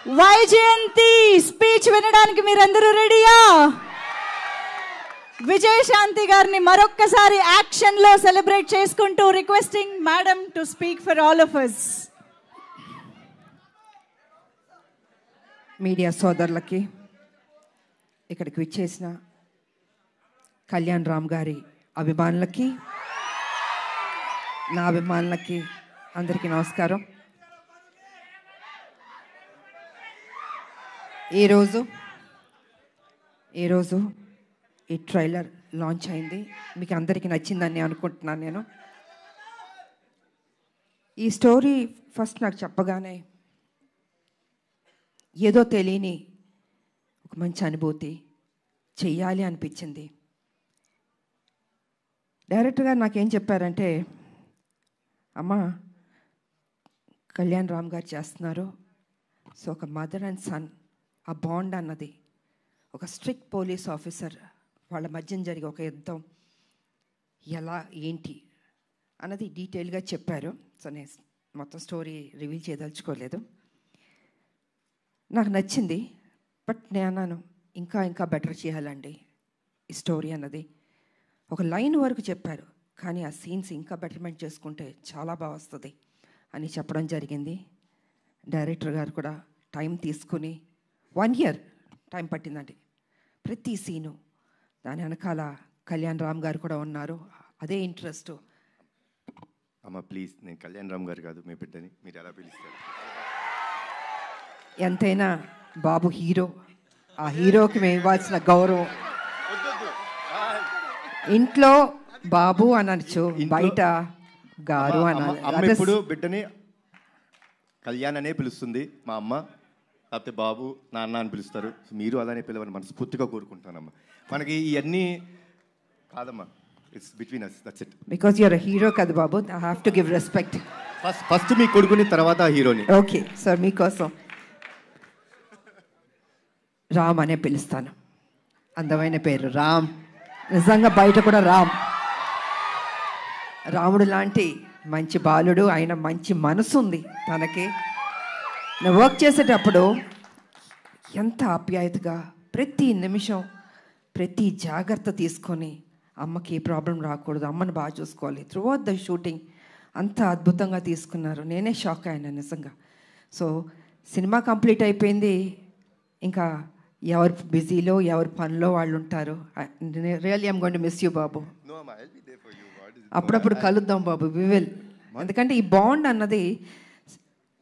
Vyjayanthi speech వినడానికి మీరందరూ రెడీయా? విజయశాంతి గారిని మరొక్కసారి యాక్షన్ లో సెలబ్రేట్ చేసుకుంటూ requesting madam to speak for all of us. Media సోదరులకి, ఇక్కడికి విచ్చేసిన కళ్యాణ్ రామ్ గారి అభిమానులకి, నా అభిమానులకి అందరికీ నమస్కారం. ఈరోజు ఈ ట్రైలర్ లాంచ్ అయింది. మీకు అందరికీ నచ్చిందని అనుకుంటున్నాను. నేను ఈ స్టోరీ ఫస్ట్ నాకు చెప్పగానే ఏదో తెలియని ఒక మంచి అనుభూతి, చెయ్యాలి అనిపించింది. డైరెక్టర్ గారు నాకేం చెప్పారంటే, అమ్మ కళ్యాణ్ రామ్ గారు చేస్తున్నారు, సో ఒక మదర్ అండ్ సన్ ఆ బాండ్ అన్నది, ఒక స్ట్రిక్ట్ పోలీస్ ఆఫీసర్ వాళ్ళ మధ్యన జరిగే ఒక యుద్ధం ఎలా ఏంటి అన్నది డీటెయిల్గా చెప్పారు. సో నేను మొత్తం స్టోరీ రివీల్ చేయదలుచుకోలేదు. నాకు నచ్చింది. బట్ నేను అన్నాను, ఇంకా బెటర్ చేయాలండి ఈ స్టోరీ అన్నది. ఒక లైన్ వరకు చెప్పారు, కానీ ఆ సీన్స్ ఇంకా బెటర్మెంట్ చేసుకుంటే చాలా బాగా వస్తుంది అని చెప్పడం జరిగింది. డైరెక్టర్ గారు కూడా టైం తీసుకుని 1 year టైం పట్టిందండి ప్రతి సీను. దాని వెనకాల కళ్యాణ్ రామ్ గారు కూడా ఉన్నారు, అదే ఇంట్రెస్ట్. అమ్మ ప్లీజ్, నేను కళ్యాణ్ రామ్ గారు కాదు, మీ బిడ్డని, మీరు ఎలా పిలుస్తారు? ఎంతైనా బాబు హీరో, ఆ హీరోకి మేము ఇవ్వాల్సిన గౌరవం. ఇంట్లో బాబు అనొచ్చు, బయట గారు అనాలి. ఇప్పుడు బిడ్డని కళ్యాణ్ అనే పిలుస్తుంది మా అమ్మ, లేకపోతే బాబు నాన్న అని పిలుస్తారు. మీరు అలానే పిలవని మనస్ఫూర్తిగా కోరుకుంటానమ్మా. మనకి ఇవన్నీ కాదమ్మా, it's between us, that's it. Because you're a hero కదా బాబు, I have to give respect. First మీ కొడుకుని, తర్వాత హీరోని. ఓకే సార్, మీకోసం రామ్ అనే పిలుస్తాను. అందమైన పేరు రామ్, నిజంగా బయట కూడా రాముడు లాంటి మంచి బాలుడు, ఆయన మంచి మనసు ఉంది తనకి. నేను వర్క్ చేసేటప్పుడు ఎంత ఆప్యాయతగా ప్రతి నిమిషం ప్రతి జాగ్రత్త తీసుకొని, అమ్మకి ఏ ప్రాబ్లం రాకూడదు, అమ్మని బాగా చూసుకోవాలి. త్రూఅవుట్ ద షూటింగ్ అంత అద్భుతంగా తీసుకున్నారు. నేనే షాక్ అయ్యాను నిజంగా. సో సినిమా కంప్లీట్ అయిపోయింది, ఇంకా ఎవరు బిజీలో ఎవరి పనిలో వాళ్ళు ఉంటారు. Really I'm going to miss you బాబు. అప్పుడప్పుడు కలుద్దాం బాబు, వి విల్. ఎందుకంటే ఈ బాండ్ అన్నది,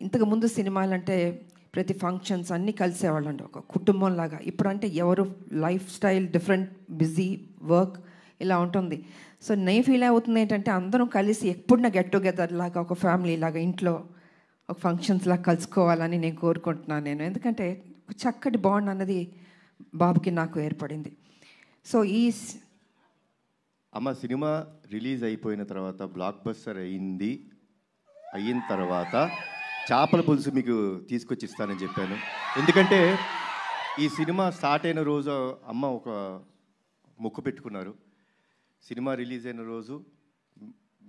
ఇంతకు ముందు సినిమాలంటే ప్రతి ఫంక్షన్స్ అన్నీ కలిసేవాళ్ళండి ఒక కుటుంబం లాగా. ఇప్పుడంటే ఎవరు life style different, busy work ఇలా ఉంటుంది. సో నేను ఫీల్ అవుతుంది ఏంటంటే, అందరం కలిసి ఎప్పుడున్నా గెట్ టుగెదర్ లాగా, ఒక ఫ్యామిలీ లాగా ఇంట్లో ఒక ఫంక్షన్స్ లాగా కలుసుకోవాలని నేను కోరుకుంటున్నాను నేను. ఎందుకంటే ఒక చక్కటి బాండ్ అన్నది బాబుకి నాకు ఏర్పడింది. సో అమ్మ సినిమా రిలీజ్ అయిపోయిన తర్వాత, బ్లాక్ బస్టర్ అయిన తర్వాత చేపల పులుసు మీకు తీసుకొచ్చి ఇస్తానని చెప్పాను. ఎందుకంటే ఈ సినిమా స్టార్ట్ అయిన రోజు అమ్మ ఒక మొక్కు పెట్టుకున్నారు. సినిమా రిలీజ్ అయిన రోజు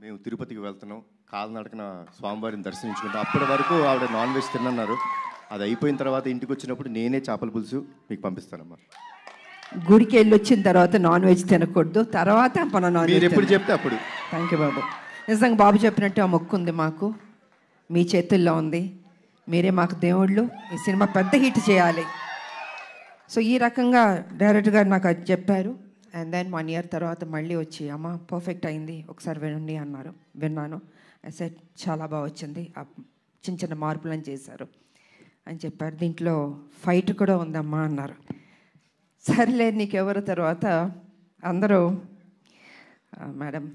మేము తిరుపతికి వెళ్తున్నాం, కాలినడకన స్వామివారిని దర్శించుకుంటాం. అప్పటి వరకు ఆవిడ నాన్ వెజ్ తిన్నారు. అది అయిపోయిన తర్వాత ఇంటికి వచ్చినప్పుడు నేనే చేపల పులుసు మీకు పంపిస్తానమ్మా. గుడికి వెళ్ళి వచ్చిన తర్వాత నాన్ వెజ్ తినకూడదు, తర్వాత మన నాన్ వెజ్ ఎప్పుడు చెప్తే అప్పుడు. థ్యాంక్ యూ బాబు. నిజంగా బాబు చెప్పినట్టు ఆ మొక్కు ఉంది మాకు, మీ చేతుల్లో ఉంది. మీరే మాకు దేవుళ్ళు, ఈ సినిమా పెద్ద హిట్ చేయాలి. సో ఈ రకంగా డైరెక్టర్ గారు నాకు అది చెప్పారు. అండ్ దెన్ 1 year తర్వాత మళ్ళీ వచ్చి, అమ్మ పర్ఫెక్ట్ అయింది, ఒకసారి వినండి అన్నారు. విన్నాను. సెట్ చాలా బాగా వచ్చింది, చిన్న చిన్న మార్పులను చేశారు అని చెప్పారు. దీంట్లో ఫైట్ కూడా ఉందమ్మా అన్నారు. సరేలే నీకెవరు. తర్వాత అందరూ మేడం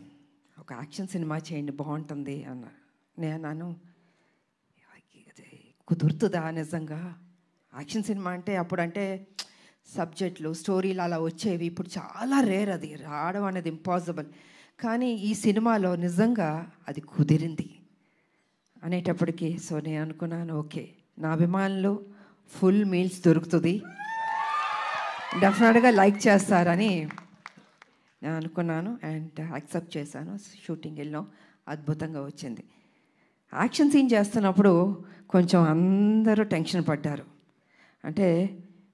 ఒక యాక్షన్ సినిమా చేయండి బాగుంటుంది అన్నారు. నేను కుదురుతుందా నిజంగా? యాక్షన్ సినిమా అంటే అప్పుడంటే సబ్జెక్టులు స్టోరీలు అలా వచ్చేవి, ఇప్పుడు చాలా రేర్, అది రావడం అనేది ఇంపాసిబుల్. కానీ ఈ సినిమాలో నిజంగా అది కుదిరింది అనేటప్పటికీ సో నేను అనుకున్నాను, ఓకే నా అభిమానులు ఫుల్ మీల్స్ దొరుకుతుంది, డెఫినెట్గా లైక్ చేస్తారని నేను అనుకున్నాను. అండ్ యాక్సెప్ట్ చేశాను. షూటింగ్ వెళ్ళాం, అద్భుతంగా వచ్చింది. యాక్షన్ సీన్ చేస్తున్నప్పుడు కొంచెం అందరూ టెన్షన్ పడ్డారు. అంటే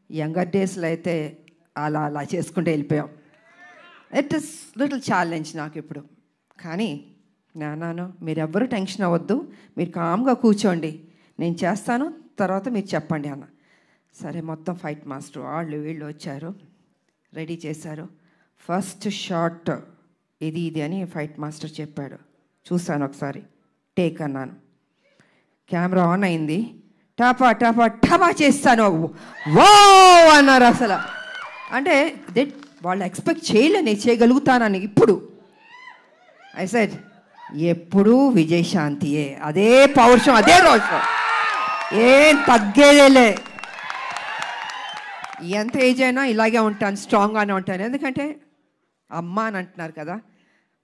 యంగర్ డేస్లో అయితే అలా అలా చేసుకుంటూ వెళ్ళిపోయాం. ఇట్ ఇస్ లిటిల్ ఛాలెంజ్ నాకు ఇప్పుడు. కానీ నాన్న మీరెవ్వరూ టెన్షన్ అవ్వద్దు, మీరు కామ్గా కూర్చోండి, నేను చేస్తాను, తర్వాత మీరు చెప్పండి అన్న. సరే మొత్తం ఫైట్ మాస్టర్ వాళ్ళు వీళ్ళు వచ్చారు, రెడీ చేశారు. ఫస్ట్ షాట్ ఇది అని ఫైట్ మాస్టర్ చెప్పాడు. చూశాను ఒకసారి, టేక్ అన్నాను. కెమెరా ఆన్ అయింది. టపా టపా టపా చేస్తాను. వా అన్నారు. అసలు అంటే వాళ్ళు ఎక్స్పెక్ట్ చేయలే నేను చేయగలుగుతానని. ఇప్పుడు ఐ సెడ్ ఎప్పుడూ విజయశాంతియే, అదే పౌరుషం, అదే రోషం, ఏం తగ్గేదేలే. ఎంత ఏజ్ అయినా ఇలాగే ఉంటాను, స్ట్రాంగ్గానే ఉంటాను. ఎందుకంటే అమ్మ అని అంటున్నారు కదా,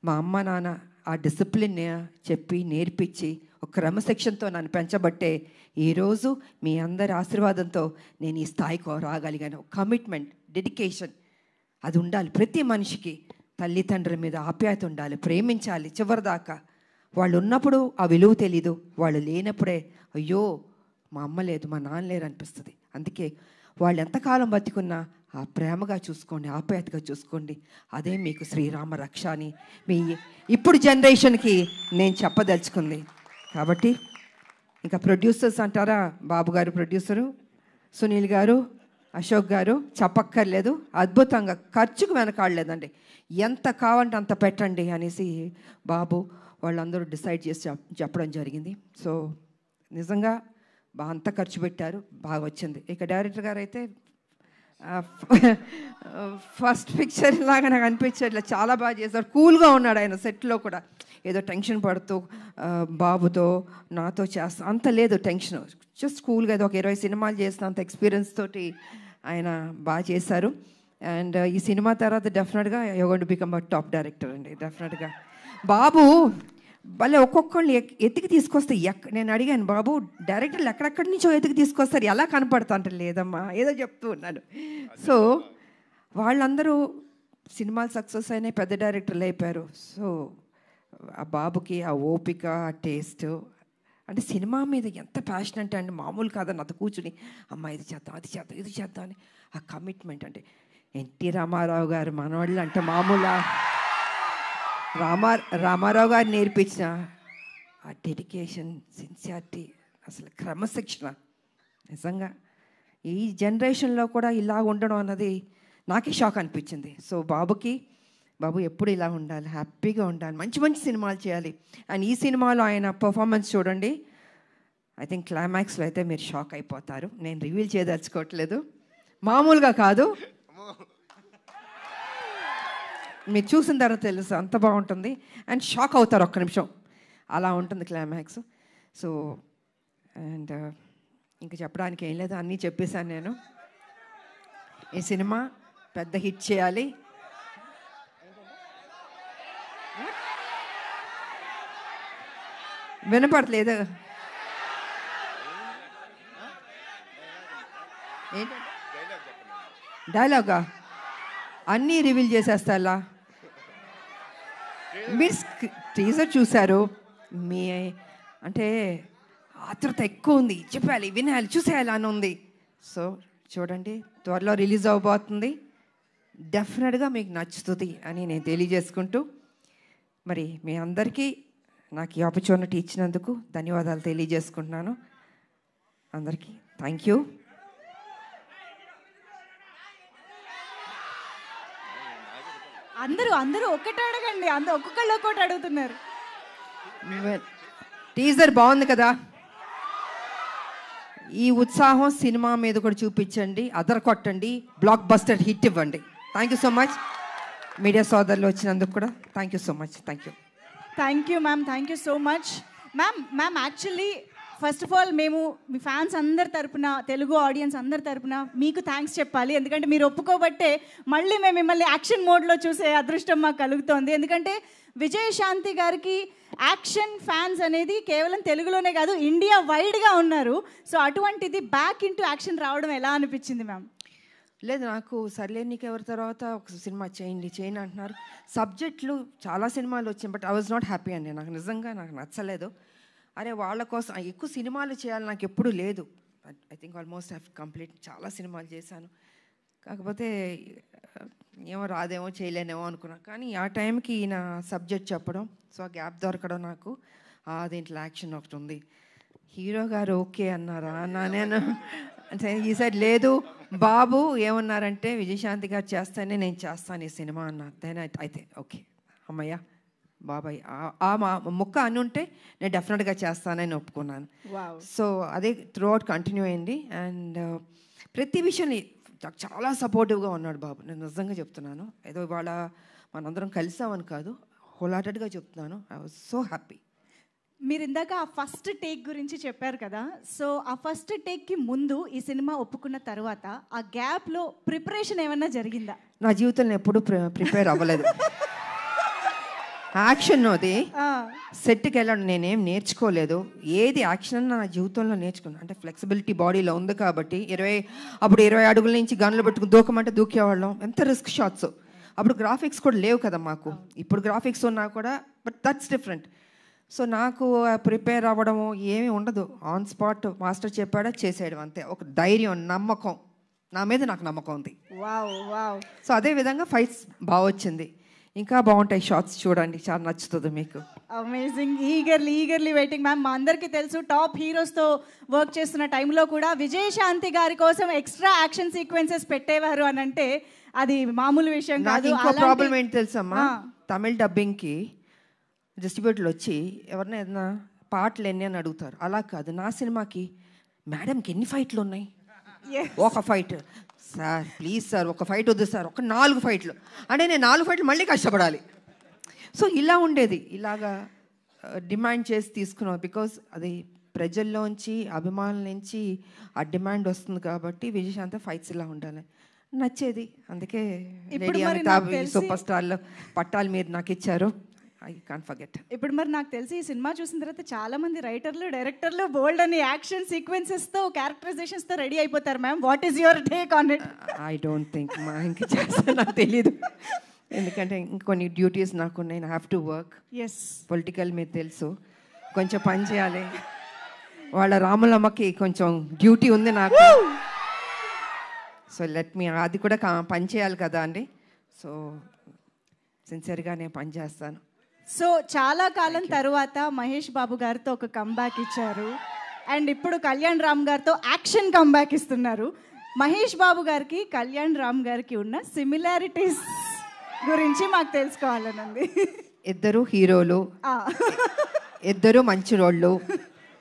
మా అమ్మ నాన్న ఆ డిసిప్లిన్ చెప్పి నేర్పించి ఒక క్రమశిక్షణతో నన్ను పెంచబట్టే ఈరోజు మీ అందరి ఆశీర్వాదంతో నేను ఈ స్థాయికి రాగలిగాను. కమిట్మెంట్, డెడికేషన్ అది ఉండాలి ప్రతి మనిషికి. తల్లిదండ్రుల మీద ఆప్యాయత ఉండాలి, ప్రేమించాలి చివరిదాకా. వాళ్ళు ఉన్నప్పుడు ఆ విలువ తెలీదు, వాళ్ళు లేనప్పుడే అయ్యో మా అమ్మ లేదు, మా నాన్న లేరు అనిపిస్తుంది. అందుకే వాళ్ళు ఎంతకాలం బతికున్నా ఆ ప్రేమగా చూసుకోండి, ఆప్యాయతగా చూసుకోండి. అదే మీకు శ్రీరామ రక్ష అని మీ ఇప్పుడు జనరేషన్కి నేను చెప్పదలుచుకుంది. కాబట్టి ఇంకా ప్రొడ్యూసర్స్ అంటారా, బాబు గారు ప్రొడ్యూసరు, సునీల్ గారు, అశోక్ గారు చెప్పక్కర్లేదు, అద్భుతంగా ఖర్చుకు వెనకాడలేదండి. ఎంత కావాలంటే అంత పెట్టండి అనేసి బాబు వాళ్ళందరూ డిసైడ్ చేసి చెప్పడం జరిగింది. సో నిజంగా అంత ఖర్చు పెట్టారు, బాగా వచ్చింది. ఇక డైరెక్టర్ గారు అయితే ఫస్ట్ పిక్చర్ లాగా నాకు అనిపించట్లేదు, చాలా బాగా చేశారు. కూల్గా ఉన్నాడు ఆయన సెట్లో కూడా. ఏదో టెన్షన్ పడుతూ బాబుతో నాతో చేస్తా అంత లేదు టెన్షన్, జస్ట్ కూల్గా. ఏదో ఒక 20 సినిమాలు చేసిన అంత ఎక్స్పీరియన్స్ తోటి ఆయన బాగా చేశారు. అండ్ ఈ సినిమా తర్వాత డెఫినెట్గా you going to become a top director అండి. డెఫినెట్గా బాబు భలే ఒక్కొక్కళ్ళు ఎత్తికి తీసుకొస్తే నేను అడిగాను, బాబు డైరెక్టర్లు ఎక్కడెక్కడి నుంచో ఎత్తికి తీసుకొస్తారు, ఎలా కనపడతా అంటే లేదమ్మా ఏదో చెప్తూ ఉన్నాను. సో వాళ్ళందరూ సినిమాలు సక్సెస్ అయినాయి, పెద్ద డైరెక్టర్లు అయిపోయారు. సో ఆ బాబుకి ఆ ఓపిక, ఆ టేస్ట్, అంటే సినిమా మీద ఎంత ప్యాషన్ అంటే మామూలు కాదని నాతో కూర్చుని అమ్మ ఇది చేద్దాం, అది చేద్దాం, ఇది చేద్దాం అని ఆ కమిట్మెంట్. అంటే ఎన్టీ రామారావు గారు మనవాళ్ళు అంటే మామూలు రామారావు గారు నేర్పించిన ఆ డెడికేషన్, సిన్సియారిటీ, అసలు క్రమశిక్షణ నిజంగా ఈ జనరేషన్లో కూడా ఇలా ఉండడం అన్నది నాకే షాక్ అనిపించింది. సో బాబు ఎప్పుడు ఇలా ఉండాలి, హ్యాపీగా ఉండాలి, మంచి మంచి సినిమాలు చేయాలి. అండ్ ఈ సినిమాలో ఆయన పర్ఫార్మెన్స్ చూడండి, ఐ థింక్ క్లైమాక్స్లో అయితే మీరు షాక్ అయిపోతారు. నేను రివీల్ చేయదలుచుకోవట్లేదు, మామూలుగా కాదు, మీరు చూసిన తర్వాత తెలుసు అంత బాగుంటుంది. అండ్ షాక్ అవుతారు ఒక్క నిమిషం, అలా ఉంటుంది క్లైమాక్స్. సో అండ్ ఇంకా చెప్పడానికి ఏం లేదు, అన్నీ చెప్పేశాను నేను. ఈ సినిమా పెద్ద హిట్ చేయాలి. వినపడలేదు డైలాగా, అన్నీ రివీల్ చేసేస్తా. మీరు టీజర్ చూశారు, మీ అంటే ఆతృత ఎక్కువ ఉంది, చెప్పాలి, వినాలి, చూసేయాలి అని ఉంది. సో చూడండి, త్వరలో రిలీజ్ అవ్వబోతుంది, డెఫినెట్గా మీకు నచ్చుతుంది అని నేను తెలియజేసుకుంటూ, మరి మీ అందరికీ నాకు ఈ ఆపర్చునిటీ ఇచ్చినందుకు ధన్యవాదాలు తెలియజేసుకుంటున్నాను. అందరికీ థ్యాంక్ యూ. అందరూ ఒక్కటి అడగండి, ఒక్కొక్కళ్ళు ఒక్కొక్కటి అడుగుతున్నారు. టీజర్ బాగుంది కదా, ఈ ఉత్సాహం సినిమా మీద కూడా చూపించండి, అదర్ కొట్టండి, బ్లాక్ బస్టర్ హిట్ ఇవ్వండి. Thank you so much. Media సోదరులు వచ్చినందుకు కూడా thank you so much. Thank you ma'am, thank you so much. Ma'am actually first of all మేము మీ ఫ్యాన్స్ అందరి తరపున, తెలుగు ఆడియన్స్ అందరి తరపున మీకు థ్యాంక్స్ చెప్పాలి. ఎందుకంటే మీరు ఒప్పుకోబట్టే మళ్ళీ మేము మిమ్మల్ని యాక్షన్ మోడ్లో చూసే అదృష్టం మాకు కలుగుతోంది. ఎందుకంటే విజయశాంతి గారికి యాక్షన్ ఫ్యాన్స్ అనేది కేవలం తెలుగులోనే కాదు, ఇండియా వైడ్గా ఉన్నారు. సో అటువంటిది బ్యాక్ ఇంటూ యాక్షన్ రావడం ఎలా అనిపించింది మ్యామ్? లేదు, నాకు సర్లే నీకు ఎవరి తర్వాత ఒక సినిమా చేయండి అంటున్నారు. సబ్జెక్టులు చాలా సినిమాలు వచ్చాయి, but I was not happy అండి. నాకు నిజంగా నాకు నచ్చలేదు. అరే వాళ్ళ కోసం ఎక్కువ సినిమాలు చేయాలి నాకు ఎప్పుడూ లేదు. I think almost have complete చాలా సినిమాలు చేశాను. కాకపోతే ఏమో రాదేమో చేయలేనేమో అనుకున్నా. కానీ ఆ టైంకి ఈయన సబ్జెక్ట్ చెప్పడం, సో ఆ గ్యాప్ దొరకడం నాకు దీంట్లో యాక్షన్ ఒకటి ఉంది. హీరో గారు ఓకే అన్నారా అన్నా నేను. అంటే ఈ సైడ్ లేదు బాబు ఏమన్నారంటే విజయశాంతి గారు చేస్తానే నేను చేస్తాను ఈ సినిమా అన్న. దెన్ అయితే ఓకే అమ్మయ్య బాబాయ్ మా ముక్క అని ఉంటే నేను డెఫినెట్గా చేస్తానని ఒప్పుకున్నాను. సో అదే త్రూ అవుట్ కంటిన్యూ అయింది. అండ్ ప్రతి విషయాన్ని చాలా సపోర్టివ్గా ఉన్నాడు బాబు. నేను నిజంగా చెప్తున్నాను, ఏదో ఇవాళ మనందరం కలిసామని కాదు, హోల్హార్టెడ్గా చెప్తున్నాను. I was so happy. మీరు ఇందాక ఆ ఫస్ట్ టేక్ గురించి చెప్పారు కదా, సో ఆ ఫస్ట్ టేక్కి ముందు ఈ సినిమా ఒప్పుకున్న తర్వాత ఆ గ్యాప్లో ప్రిపరేషన్ ఏమన్నా జరిగిందా? నా జీవితంలో ఎప్పుడూ ప్రిపేర్ అవ్వలేదు. యాక్షన్ అది సెట్కి వెళ్ళడం నేనేం నేర్చుకోలేదు. ఏది యాక్షన్ నా జీవితంలో నేర్చుకున్నాను అంటే ఫ్లెక్సిబిలిటీ బాడీలో ఉంది కాబట్టి. 20 అడుగుల నుంచి గన్నులు పెట్టుకుని దూకమంటే దూకేవాళ్ళం. ఎంత రిస్క్ షాట్స్. అప్పుడు గ్రాఫిక్స్ కూడా లేవు కదా మాకు. ఇప్పుడు గ్రాఫిక్స్ ఉన్నా కూడా, బట్ దట్స్ డిఫరెంట్. సో నాకు ప్రిపేర్ అవ్వడము ఏమీ ఉండదు. ఆన్ స్పాట్ మాస్టర్ చెప్పాడా చేసేయడం అంతే. ఒక ధైర్యం, నమ్మకం, నా మీద నాకు నమ్మకం ఉంది. సో అదే విధంగా ఫైట్స్ బాగా వచ్చింది. ఇంకా బాగుంటాయి షార్ట్స్, చూడండి, చాలా నచ్చుతుంది మీకు. అమేజింగ్. Eagerly waiting ma'am. మా అందరికీ తెలుసు టాప్ హీరోస్తో వర్క్ చేస్తున్న టైంలో కూడా విజయశాంతి గారి కోసం ఎక్స్ట్రా యాక్షన్ సీక్వెన్సెస్ పెట్టేవారు అని అంటే అది మామూలు విషయం కాదు. ఇంకో ప్రాబ్లం ఏంటి తెలుసమ్మా, తమిళ డబ్బింగ్కి డిస్ట్రిబ్యూటర్లు వచ్చి ఎవరినైనా ఏదైనా పాటలు ఎన్ని అని అడుగుతారు. అలా కాదు, నా సినిమాకి మేడంకి ఎన్ని ఫైట్లు ఉన్నాయి? ఒక ఫైట్ సార్, ప్లీజ్ సార్ ఒక ఫైట్ వద్దు సార్, ఒక 4 ఫైట్లు అంటే నేను 4 ఫైట్లు మళ్ళీ కష్టపడాలి. సో ఇలా ఉండేది. ఇలాగా డిమాండ్ చేసి తీసుకున్నాం. బికాజ్ అది ప్రజల్లోంచి, అభిమానుల నుంచి ఆ డిమాండ్ వస్తుంది కాబట్టి విజయశాంతి ఫైట్స్ ఇలా ఉండాలి నచ్చేది. అందుకే లేడీ అమితాబ్ సూపర్ స్టార్లో పట్టాలు మీరు నాకు ఇచ్చారు. I can't forget. ఇప్పుడు మరి నాకు తెలిసి ఈ సినిమా చూసిన తర్వాత చాలా మంది రైటర్లు, డైరెక్టర్లు బోల్డ్ అని యాక్షన్ సీక్వెన్సెస్తో, క్యారెక్టరైజేషన్స్తో రెడీ అయిపోతారు ma'am. What is your take on it? I don't think ఇంకా చేస్తా, నాకు తెలీదు. ఎందుకంటే ఇంకొన్ని డ్యూటీస్ నాకు ఉన్నాయి. I have to work. Political మీరు తెలుసు, కొంచెం పని చేయాలి. వాళ్ళ రాములమ్మకి కొంచెం డ్యూటీ ఉంది నాకు. సో లెట్ మీ, అది కూడా పని చేయాలి కదా అండి. సో సిన్సియర్గా నేను పని చేస్తాను. సో చాలా కాలం తర్వాత మహేష్ బాబు గారితో ఒక కంబ్యాక్ ఇచ్చారు. అండ్ ఇప్పుడు కళ్యాణ్ రామ్ గారితో యాక్షన్ కంబ్యాక్ ఇస్తున్నారు. మహేష్ బాబు గారికి కళ్యాణ్ రామ్ గారికి ఉన్న సిమిలారిటీస్ గురించి మాకు తెలుసుకోవాలనుంది. ఇద్దరు హీరోలు, ఇద్దరు మంచి రోళ్ళు,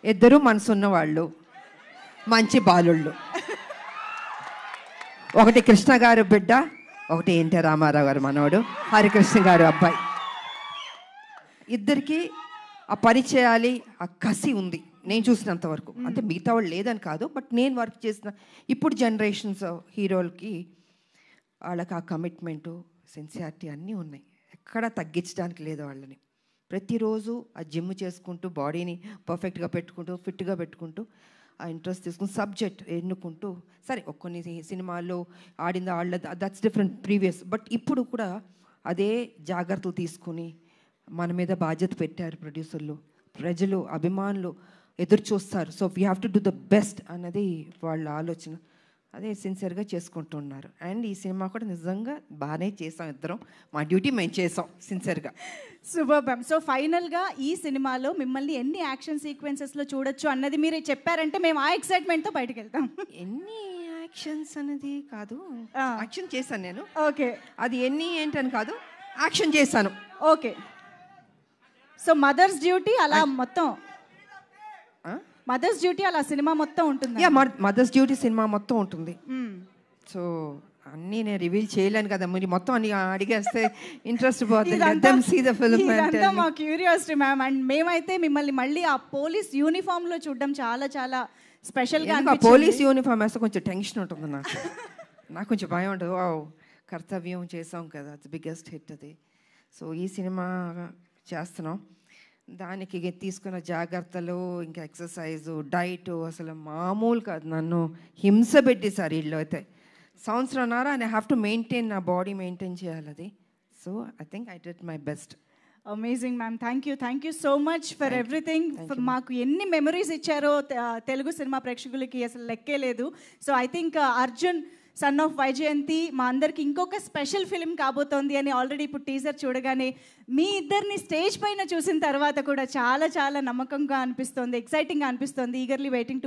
ఇద్దరు మనసున్న వాళ్ళు, మంచి బాలుళ్ళు. ఒకటి కృష్ణ గారు బిడ్డ, ఒకటి ఎన్టీ రామారావు గారు మనవడు, హరికృష్ణ గారు అబ్బాయి. ఇద్దరికి ఆ పని చేయాలి, ఆ కసి ఉంది నేను చూసినంత వరకు. అంటే మిగతా వాళ్ళు లేదని కాదు, బట్ నేను వర్క్ చేసిన ఇప్పుడు జనరేషన్స్ హీరోలకి వాళ్ళకి ఆ కమిట్మెంటు, సిన్సియారిటీ అన్నీ ఉన్నాయి. ఎక్కడ తగ్గించడానికి లేదు వాళ్ళని. ప్రతిరోజు ఆ జిమ్ చేసుకుంటూ, బాడీని పర్ఫెక్ట్గా పెట్టుకుంటూ, ఫిట్గా పెట్టుకుంటూ, ఆ ఇంట్రెస్ట్ తీసుకుని సబ్జెక్ట్ ఎన్నుకుంటూ, సరే కొన్ని సినిమాల్లో ఆడింది ఆడలేదు, దట్స్ డిఫరెంట్ ప్రీవియస్. బట్ ఇప్పుడు కూడా అదే జాగ్రత్తలు తీసుకుని మన మీద బాధ్యత పెట్టారు ప్రొడ్యూసర్లు, ప్రజలు, అభిమానులు ఎదురు చూస్తారు. So we have to do the best అన్నది వాళ్ళ ఆలోచన. అదే సిన్సియర్గా చేసుకుంటున్నారు. అండ్ ఈ సినిమా కూడా నిజంగా బాగానే చేసాం ఇద్దరం. మా డ్యూటీ మేము చేసాం సిన్సియర్గా. Super ma'am. సో ఫైనల్గా ఈ సినిమాలో మిమ్మల్ని ఎన్ని యాక్షన్ సీక్వెన్సెస్లో చూడొచ్చు అన్నది మీరు చెప్పారంటే మేము ఆ ఎక్సైట్మెంట్తో బయటకు వెళ్తాం. ఎన్ని యాక్షన్స్ అనేది కాదు, యాక్షన్ చేశాను నేను. ఓకే, అది ఎన్ని ఏంటని కాదు, యాక్షన్ చేశాను. ఓకే. సో మదర్స్ డ్యూటీ అలా మొత్తం, మదర్స్ డ్యూటీ అలా సినిమా మొత్తం ఉంటుంది. మదర్స్ డ్యూటీ సినిమా మొత్తం ఉంటుంది. సో అన్నీ నేను రివీల్ చేయలేను కదా, మీరు మొత్తం అన్ని అడిగేస్తే ఇంట్రెస్ట్ పోతుంది. మా క్యూరియాసిటీ మ్యామ్. అండ్ మేమైతే మిమ్మల్ని మళ్ళీ ఆ పోలీస్ యూనిఫామ్లో చూడడం చాలా చాలా స్పెషల్గా. పోలీస్ యూనిఫామ్ వేస్తే కొంచెం టెన్షన్ ఉంటుంది నాకు. నాకు కొంచెం భయం ఉంటుంది. కర్తవ్యం చేసాం కదా, బిగ్గెస్ట్ హిట్ అది. సో ఈ సినిమా చేస్తున్నాం, దానికి తీసుకున్న జాగ్రత్తలు, ఇంకా ఎక్సర్సైజు, డైట్ అసలు మామూలు కాదు. నన్ను హింస పెట్టేశారు వీళ్ళు అయితే. సంవత్సరంన్నర ఐ హ్యావ్ టు మెయింటైన్, నా బాడీ మెయింటైన్ చేయాలి అది. So I think I did my best. Amazing ma'am. Thank you so much for everything. మాకు ఎన్ని మెమరీస్ ఇచ్చారో తెలుగు సినిమా ప్రేక్షకులకి అసలు లెక్కే లేదు. So I think Arjun son of Vyjayanthi మా అందరికి ఇంకొక స్పెషల్ ఫిల్మ్ కాబోతోంది అని ఆల్రెడీ ఇప్పుడు టీజర్ చూడగానే మీ ఇద్దరిని స్టేజ్ పైన చూసిన తర్వాత కూడా చాలా చాలా నమ్మకంగా అనిపిస్తోంది, ఎక్సైటింగ్గా అనిపిస్తోంది. Eagerly waiting to